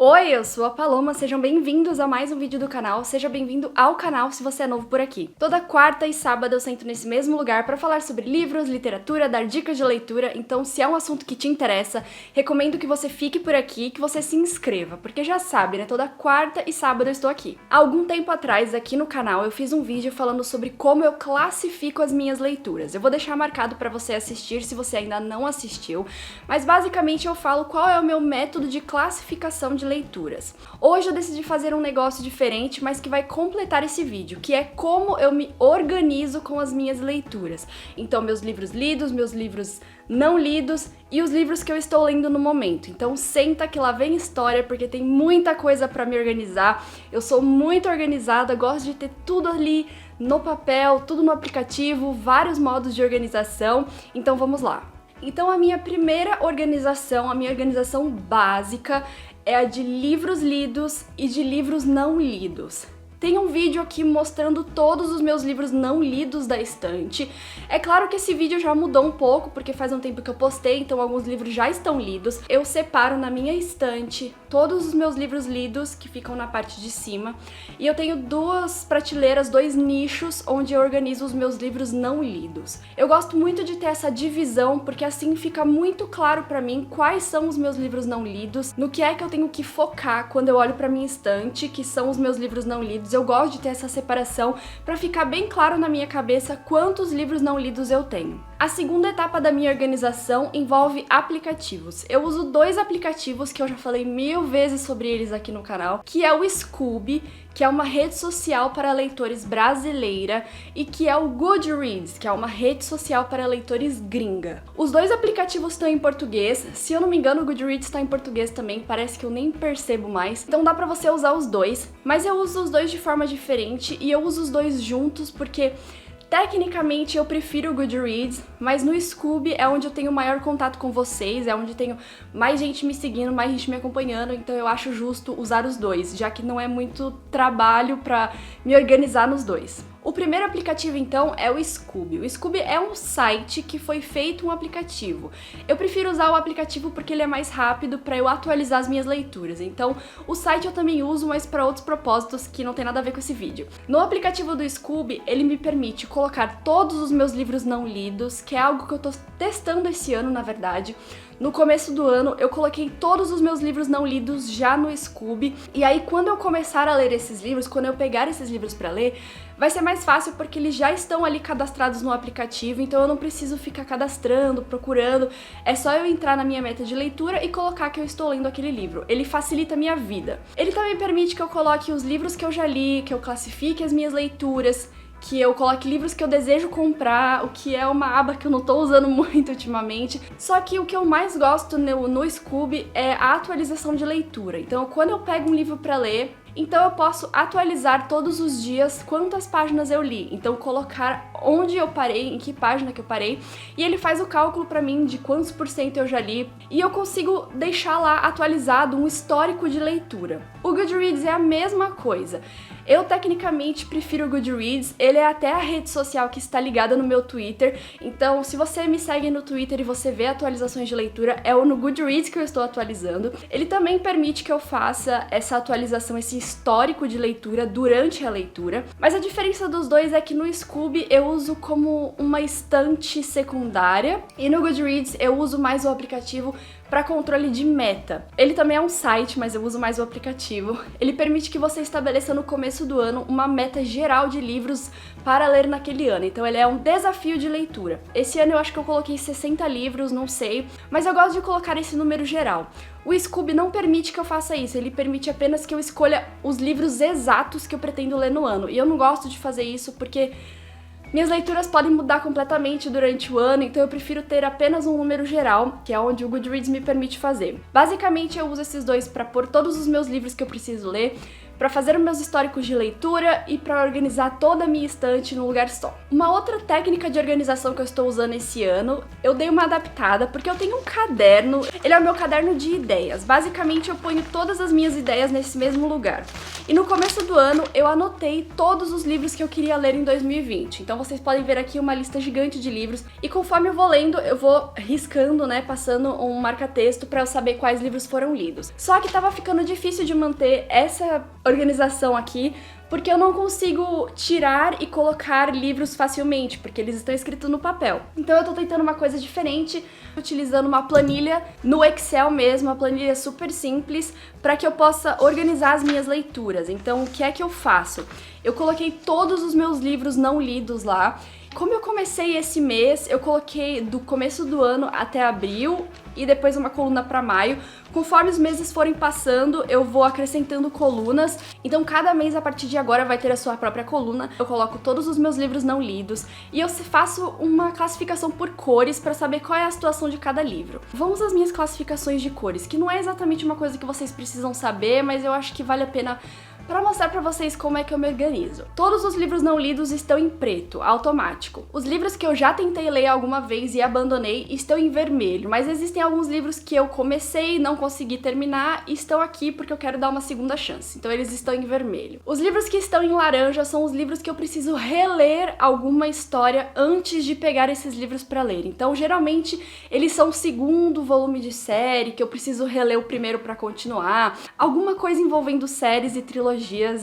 Oi, eu sou a Paloma, sejam bem-vindos a mais um vídeo do canal, seja bem-vindo ao canal se você é novo por aqui. Toda quarta e sábado eu sento nesse mesmo lugar para falar sobre livros, literatura, dar dicas de leitura, então se é um assunto que te interessa, recomendo que você fique por aqui, que você se inscreva, porque já sabe, né, toda quarta e sábado eu estou aqui. Há algum tempo atrás, aqui no canal, eu fiz um vídeo falando sobre como eu classifico as minhas leituras. Eu vou deixar marcado para você assistir se você ainda não assistiu, mas basicamente eu falo qual é o meu método de classificação de leituras. Hoje eu decidi fazer um negócio diferente, mas que vai completar esse vídeo, que é como eu me organizo com as minhas leituras. Então, meus livros lidos, meus livros não lidos e os livros que eu estou lendo no momento. Então, senta que lá vem história, porque tem muita coisa para me organizar. Eu sou muito organizada, gosto de ter tudo ali no papel, tudo no aplicativo, vários modos de organização. Então, vamos lá. Então, a minha primeira organização, a minha organização básica é a de livros lidos e de livros não lidos. Tem um vídeo aqui mostrando todos os meus livros não lidos da estante. É claro que esse vídeo já mudou um pouco, porque faz um tempo que eu postei, então alguns livros já estão lidos. Eu separo na minha estante todos os meus livros lidos, que ficam na parte de cima. E eu tenho duas prateleiras, dois nichos, onde eu organizo os meus livros não lidos. Eu gosto muito de ter essa divisão, porque assim fica muito claro pra mim quais são os meus livros não lidos, no que é que eu tenho que focar quando eu olho pra minha estante, que são os meus livros não lidos. Eu gosto de ter essa separação para ficar bem claro na minha cabeça quantos livros não lidos eu tenho. A segunda etapa da minha organização envolve aplicativos. Eu uso dois aplicativos que eu já falei 1000 vezes sobre eles aqui no canal, que é o Scoob, que é uma rede social para leitores brasileira, e que é o Goodreads, que é uma rede social para leitores gringa. Os dois aplicativos estão em português, se eu não me engano o Goodreads está em português também, parece que eu nem percebo mais, então dá pra você usar os dois, mas eu uso os dois de forma diferente e eu uso os dois juntos porque tecnicamente eu prefiro o Goodreads, mas no Scoob é onde eu tenho maior contato com vocês, é onde tenho mais gente me seguindo, mais gente me acompanhando, então eu acho justo usar os dois, já que não é muito trabalho pra me organizar nos dois. O primeiro aplicativo, então, é o Scoob. O Scoob é um site que foi feito um aplicativo. Eu prefiro usar o aplicativo porque ele é mais rápido para eu atualizar as minhas leituras. Então, o site eu também uso, mas para outros propósitos que não tem nada a ver com esse vídeo. No aplicativo do Scoob, ele me permite colocar todos os meus livros não lidos, que é algo que eu tô testando esse ano, na verdade. No começo do ano, eu coloquei todos os meus livros não lidos já no Scoob, e aí quando eu começar a ler esses livros, quando eu pegar esses livros pra ler, vai ser mais fácil porque eles já estão ali cadastrados no aplicativo, então eu não preciso ficar cadastrando, procurando, é só eu entrar na minha meta de leitura e colocar que eu estou lendo aquele livro. Ele facilita a minha vida. Ele também permite que eu coloque os livros que eu já li, que eu classifique as minhas leituras, que eu coloque livros que eu desejo comprar, o que é uma aba que eu não tô usando muito ultimamente. Só que o que eu mais gosto no Scoob é a atualização de leitura. Então, quando eu pego um livro pra ler, então eu posso atualizar todos os dias quantas páginas eu li. Então colocar onde eu parei, em que página que eu parei, e ele faz o cálculo pra mim de quantos por cento eu já li, e eu consigo deixar lá atualizado um histórico de leitura. O Goodreads é a mesma coisa. Eu tecnicamente prefiro o Goodreads, ele é até a rede social que está ligada no meu Twitter, então se você me segue no Twitter e você vê atualizações de leitura, é no Goodreads que eu estou atualizando. Ele também permite que eu faça essa atualização, esse histórico de leitura durante a leitura, mas a diferença dos dois é que no Scoob eu uso como uma estante secundária e no Goodreads eu uso mais o aplicativo para controle de meta. Ele também é um site, mas eu uso mais o aplicativo. Ele permite que você estabeleça no começo do ano uma meta geral de livros para ler naquele ano. Então ele é um desafio de leitura. Esse ano eu acho que eu coloquei 60 livros, não sei, mas eu gosto de colocar esse número geral. O Scoob não permite que eu faça isso, ele permite apenas que eu escolha os livros exatos que eu pretendo ler no ano. E eu não gosto de fazer isso porque minhas leituras podem mudar completamente durante o ano, então eu prefiro ter apenas um número geral, que é onde o Goodreads me permite fazer. Basicamente, eu uso esses dois para pôr todos os meus livros que eu preciso ler, para fazer os meus históricos de leitura e para organizar toda a minha estante num lugar só. Uma outra técnica de organização que eu estou usando esse ano, eu dei uma adaptada porque eu tenho um caderno, ele é o meu caderno de ideias. Basicamente eu ponho todas as minhas ideias nesse mesmo lugar. E no começo do ano eu anotei todos os livros que eu queria ler em 2020. Então vocês podem ver aqui uma lista gigante de livros e conforme eu vou lendo, eu vou riscando, né, passando um marca-texto para eu saber quais livros foram lidos. Só que tava ficando difícil de manter essa organização aqui, porque eu não consigo tirar e colocar livros facilmente, porque eles estão escritos no papel. Então eu tô tentando uma coisa diferente, utilizando uma planilha no Excel mesmo, uma planilha super simples, para que eu possa organizar as minhas leituras. Então o que é que eu faço? Eu coloquei todos os meus livros não lidos lá. Como eu comecei esse mês, eu coloquei do começo do ano até abril e depois uma coluna para maio. Conforme os meses forem passando, eu vou acrescentando colunas. Então cada mês a partir de agora vai ter a sua própria coluna. Eu coloco todos os meus livros não lidos e eu faço uma classificação por cores para saber qual é a situação de cada livro. Vamos às minhas classificações de cores, que não é exatamente uma coisa que vocês precisam saber, mas eu acho que vale a pena para mostrar para vocês como é que eu me organizo. Todos os livros não lidos estão em preto, automático. Os livros que eu já tentei ler alguma vez e abandonei estão em vermelho, mas existem alguns livros que eu comecei e não consegui terminar e estão aqui porque eu quero dar uma segunda chance, então eles estão em vermelho. Os livros que estão em laranja são os livros que eu preciso reler alguma história antes de pegar esses livros para ler. Então geralmente eles são o segundo volume de série, que eu preciso reler o primeiro para continuar, alguma coisa envolvendo séries e trilogias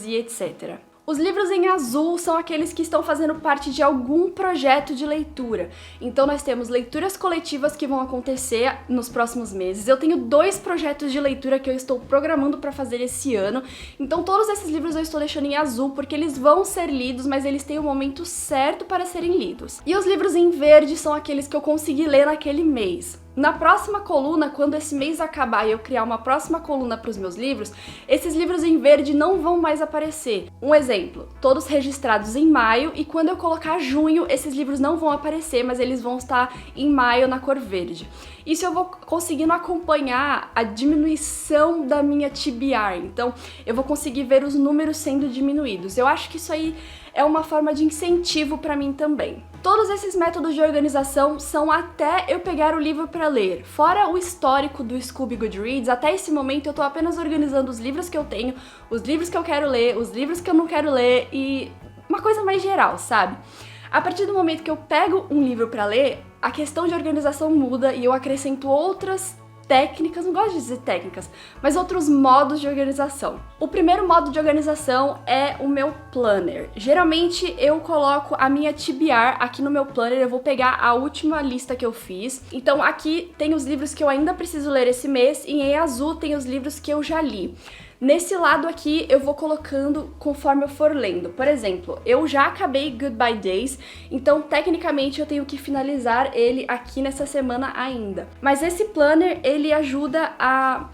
e etc. Os livros em azul são aqueles que estão fazendo parte de algum projeto de leitura. Então nós temos leituras coletivas que vão acontecer nos próximos meses. Eu tenho 2 projetos de leitura que eu estou programando para fazer esse ano. Então todos esses livros eu estou deixando em azul porque eles vão ser lidos, mas eles têm o momento certo para serem lidos. E os livros em verde são aqueles que eu consegui ler naquele mês. Na próxima coluna, quando esse mês acabar e eu criar uma próxima coluna para os meus livros, esses livros em verde não vão mais aparecer. Um exemplo, todos registrados em maio, e quando eu colocar junho, esses livros não vão aparecer, mas eles vão estar em maio na cor verde. Isso eu vou conseguindo acompanhar a diminuição da minha TBR, então eu vou conseguir ver os números sendo diminuídos. Eu acho que isso aí é uma forma de incentivo para mim também. Todos esses métodos de organização são até eu pegar o livro para ler. Fora o histórico do Scooby Goodreads, até esse momento eu tô apenas organizando os livros que eu tenho, os livros que eu quero ler, os livros que eu não quero ler e uma coisa mais geral, sabe? A partir do momento que eu pego um livro para ler, a questão de organização muda e eu acrescento outras técnicas, não gosto de dizer técnicas, mas outros modos de organização. O primeiro modo de organização é o meu planner. Geralmente eu coloco a minha TBR aqui no meu planner, eu vou pegar a última lista que eu fiz. Então aqui tem os livros que eu ainda preciso ler esse mês e em azul tem os livros que eu já li. Nesse lado aqui eu vou colocando conforme eu for lendo. Por exemplo, eu já acabei Goodbye Days, então tecnicamente eu tenho que finalizar ele aqui nessa semana ainda. Mas esse planner, ele ajuda a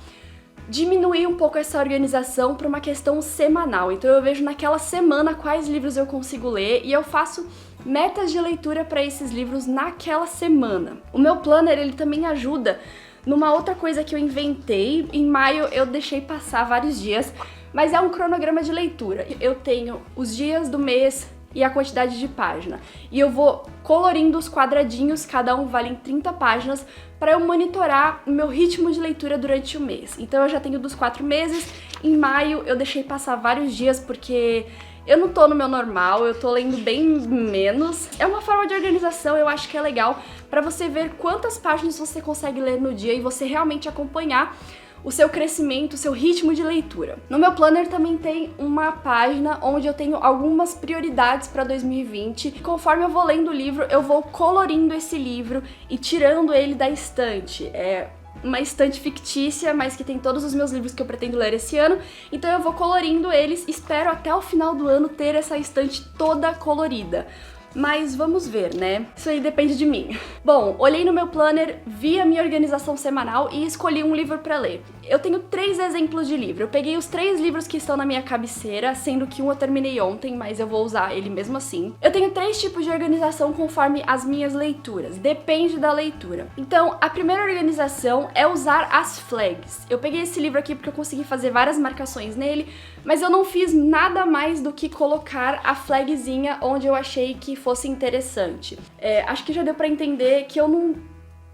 diminuir um pouco essa organização para uma questão semanal. Então eu vejo naquela semana quais livros eu consigo ler e eu faço metas de leitura para esses livros naquela semana. O meu planner, ele também ajuda numa outra coisa que eu inventei. Em maio eu deixei passar vários dias, mas é um cronograma de leitura. Eu tenho os dias do mês e a quantidade de página. E eu vou colorindo os quadradinhos, cada um vale em 30 páginas, para eu monitorar o meu ritmo de leitura durante o mês. Então eu já tenho dos 4 meses, em maio eu deixei passar vários dias porque eu não tô no meu normal, eu tô lendo bem menos. É uma forma de organização, eu acho que é legal pra você ver quantas páginas você consegue ler no dia e você realmente acompanhar o seu crescimento, o seu ritmo de leitura. No meu planner também tem uma página onde eu tenho algumas prioridades para 2020. E conforme eu vou lendo o livro, eu vou colorindo esse livro e tirando ele da estante. É uma estante fictícia, mas que tem todos os meus livros que eu pretendo ler esse ano, então eu vou colorindo eles, espero até o final do ano ter essa estante toda colorida. Mas vamos ver, né? Isso aí depende de mim. Bom, olhei no meu planner, vi a minha organização semanal e escolhi um livro pra ler. Eu tenho 3 exemplos de livro. Eu peguei os 3 livros que estão na minha cabeceira, sendo que um eu terminei ontem, mas eu vou usar ele mesmo assim. Eu tenho 3 tipos de organização conforme as minhas leituras. Depende da leitura. Então, a primeira organização é usar as flags. Eu peguei esse livro aqui porque eu consegui fazer várias marcações nele, mas eu não fiz nada mais do que colocar a flagzinha onde eu achei que fosse interessante. Acho que já deu pra entender que eu não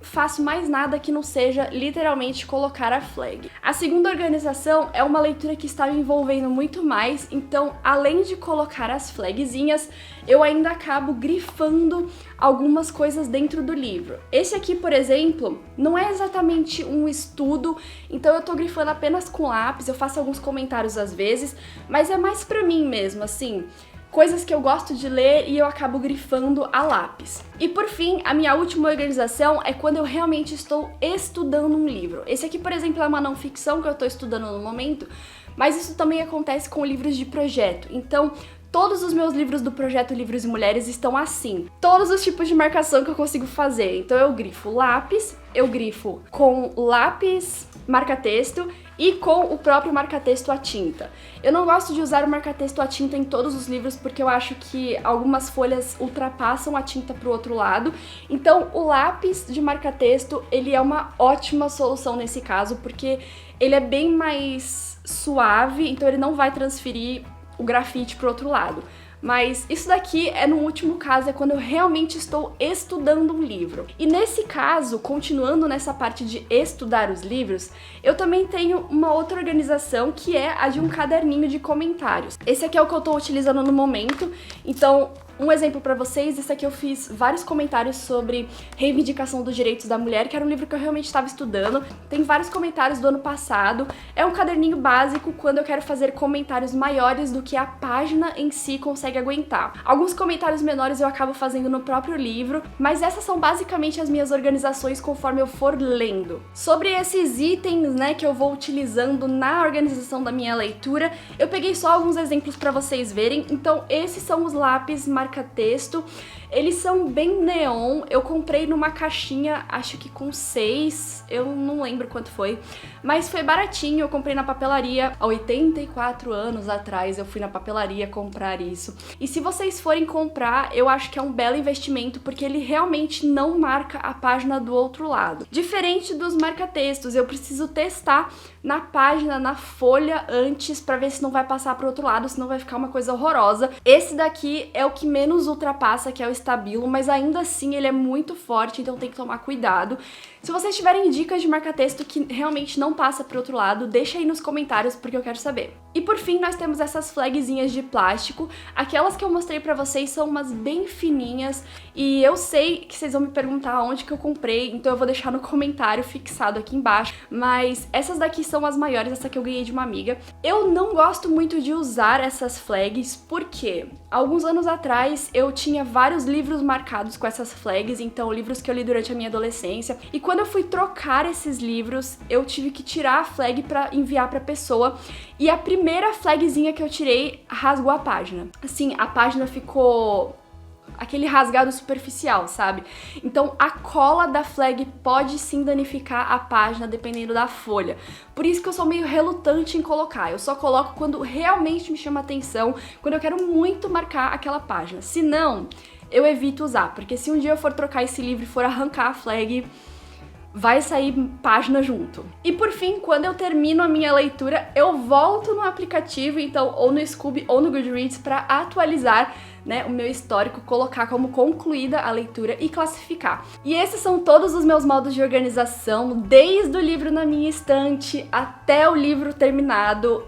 faço mais nada que não seja literalmente colocar a flag. A segunda organização é uma leitura que está me envolvendo muito mais, então além de colocar as flagzinhas, eu ainda acabo grifando algumas coisas dentro do livro. Esse aqui, por exemplo, não é exatamente um estudo, então eu tô grifando apenas com lápis, eu faço alguns comentários às vezes, mas é mais pra mim mesmo, assim, coisas que eu gosto de ler e eu acabo grifando a lápis. E por fim, a minha última organização é quando eu realmente estou estudando um livro. Esse aqui, por exemplo, é uma não ficção que eu estou estudando no momento, mas isso também acontece com livros de projeto. Então, todos os meus livros do projeto Livros e Mulheres estão assim. Todos os tipos de marcação que eu consigo fazer. Então eu grifo lápis, eu grifo com lápis marca-texto e com o próprio marca-texto à tinta. Eu não gosto de usar o marca-texto à tinta em todos os livros porque eu acho que algumas folhas ultrapassam a tinta pro outro lado. Então o lápis de marca-texto, ele é uma ótima solução nesse caso porque ele é bem mais suave, então ele não vai transferir o grafite pro outro lado. Mas isso daqui é no último caso, é quando eu realmente estou estudando um livro. E nesse caso, continuando nessa parte de estudar os livros, eu também tenho uma outra organização que é a de um caderninho de comentários. Esse aqui é o que eu tô utilizando no momento, então um exemplo pra vocês, esse aqui eu fiz vários comentários sobre reivindicação dos direitos da mulher, que era um livro que eu realmente estava estudando. Tem vários comentários do ano passado. É um caderninho básico quando eu quero fazer comentários maiores do que a página em si consegue aguentar. Alguns comentários menores eu acabo fazendo no próprio livro, mas essas são basicamente as minhas organizações conforme eu for lendo. Sobre esses itens, né, que eu vou utilizando na organização da minha leitura, eu peguei só alguns exemplos pra vocês verem. Então esses são os lápis marca-texto, eles são bem neon, eu comprei numa caixinha, acho que com 6, eu não lembro quanto foi, mas foi baratinho, eu comprei na papelaria, há 84 anos atrás eu fui na papelaria comprar isso. E se vocês forem comprar, eu acho que é um belo investimento, porque ele realmente não marca a página do outro lado. Diferente dos marca-textos, eu preciso testar na página, na folha antes, pra ver se não vai passar pro outro lado, senão vai ficar uma coisa horrorosa. Esse daqui é o que menos ultrapassa, que é o Stabilo, mas ainda assim ele é muito forte, então tem que tomar cuidado. Se vocês tiverem dicas de marca-texto que realmente não passa pro outro lado, deixa aí nos comentários porque eu quero saber. E por fim, nós temos essas flagzinhas de plástico. Aquelas que eu mostrei pra vocês são umas bem fininhas e eu sei que vocês vão me perguntar onde que eu comprei, então eu vou deixar no comentário fixado aqui embaixo. Mas essas daqui são as maiores, essa que eu ganhei de uma amiga. Eu não gosto muito de usar essas flags porque alguns anos atrás eu tinha vários livros marcados com essas flags, então livros que eu li durante a minha adolescência. E quando eu fui trocar esses livros, eu tive que tirar a flag pra enviar pra pessoa. E a primeira flagzinha que eu tirei rasgou a página. Assim, a página ficou aquele rasgado superficial, sabe? Então a cola da flag pode sim danificar a página dependendo da folha. Por isso que eu sou meio relutante em colocar. Eu só coloco quando realmente me chama atenção, quando eu quero muito marcar aquela página. Se não, eu evito usar, porque se um dia eu for trocar esse livro e for arrancar a flag, vai sair página junto. E por fim, quando eu termino a minha leitura, eu volto no aplicativo, então ou no Scoob ou no Goodreads, para atualizar, né, o meu histórico, colocar como concluída a leitura e classificar. E esses são todos os meus modos de organização, desde o livro na minha estante até o livro terminado.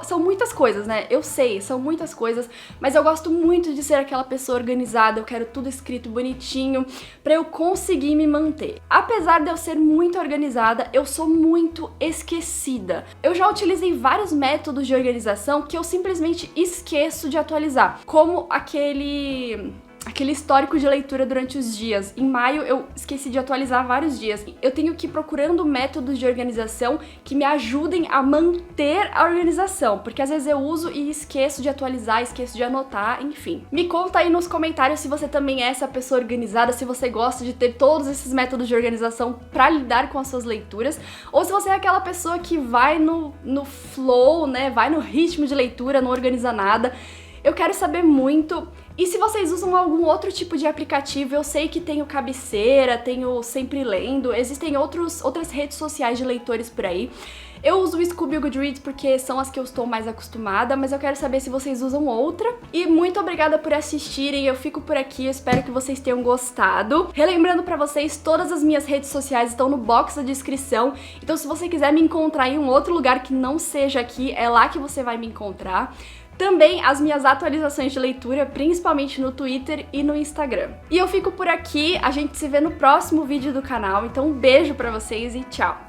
São muitas coisas, né? Eu sei, são muitas coisas, mas eu gosto muito de ser aquela pessoa organizada, eu quero tudo escrito bonitinho pra eu conseguir me manter. Apesar de eu ser muito organizada, eu sou muito esquecida. Eu já utilizei vários métodos de organização que eu simplesmente esqueço de atualizar, como aquele aquele histórico de leitura durante os dias. Em maio eu esqueci de atualizar vários dias. Eu tenho que ir procurando métodos de organização que me ajudem a manter a organização, porque às vezes eu uso e esqueço de atualizar, esqueço de anotar, enfim. Me conta aí nos comentários se você também é essa pessoa organizada, se você gosta de ter todos esses métodos de organização pra lidar com as suas leituras, ou se você é aquela pessoa que vai no flow, né, vai no ritmo de leitura, não organiza nada. Eu quero saber muito. E se vocês usam algum outro tipo de aplicativo, eu sei que tem o Cabeceira, tem o Sempre Lendo, existem outras redes sociais de leitores por aí. Eu uso o Scooby e o Goodreads porque são as que eu estou mais acostumada, mas eu quero saber se vocês usam outra. E muito obrigada por assistirem, eu fico por aqui, eu espero que vocês tenham gostado. Relembrando pra vocês, todas as minhas redes sociais estão no box da descrição, então se você quiser me encontrar em um outro lugar que não seja aqui, é lá que você vai me encontrar. Também as minhas atualizações de leitura, principalmente no Twitter e no Instagram. E eu fico por aqui, a gente se vê no próximo vídeo do canal, então um beijo pra vocês e tchau!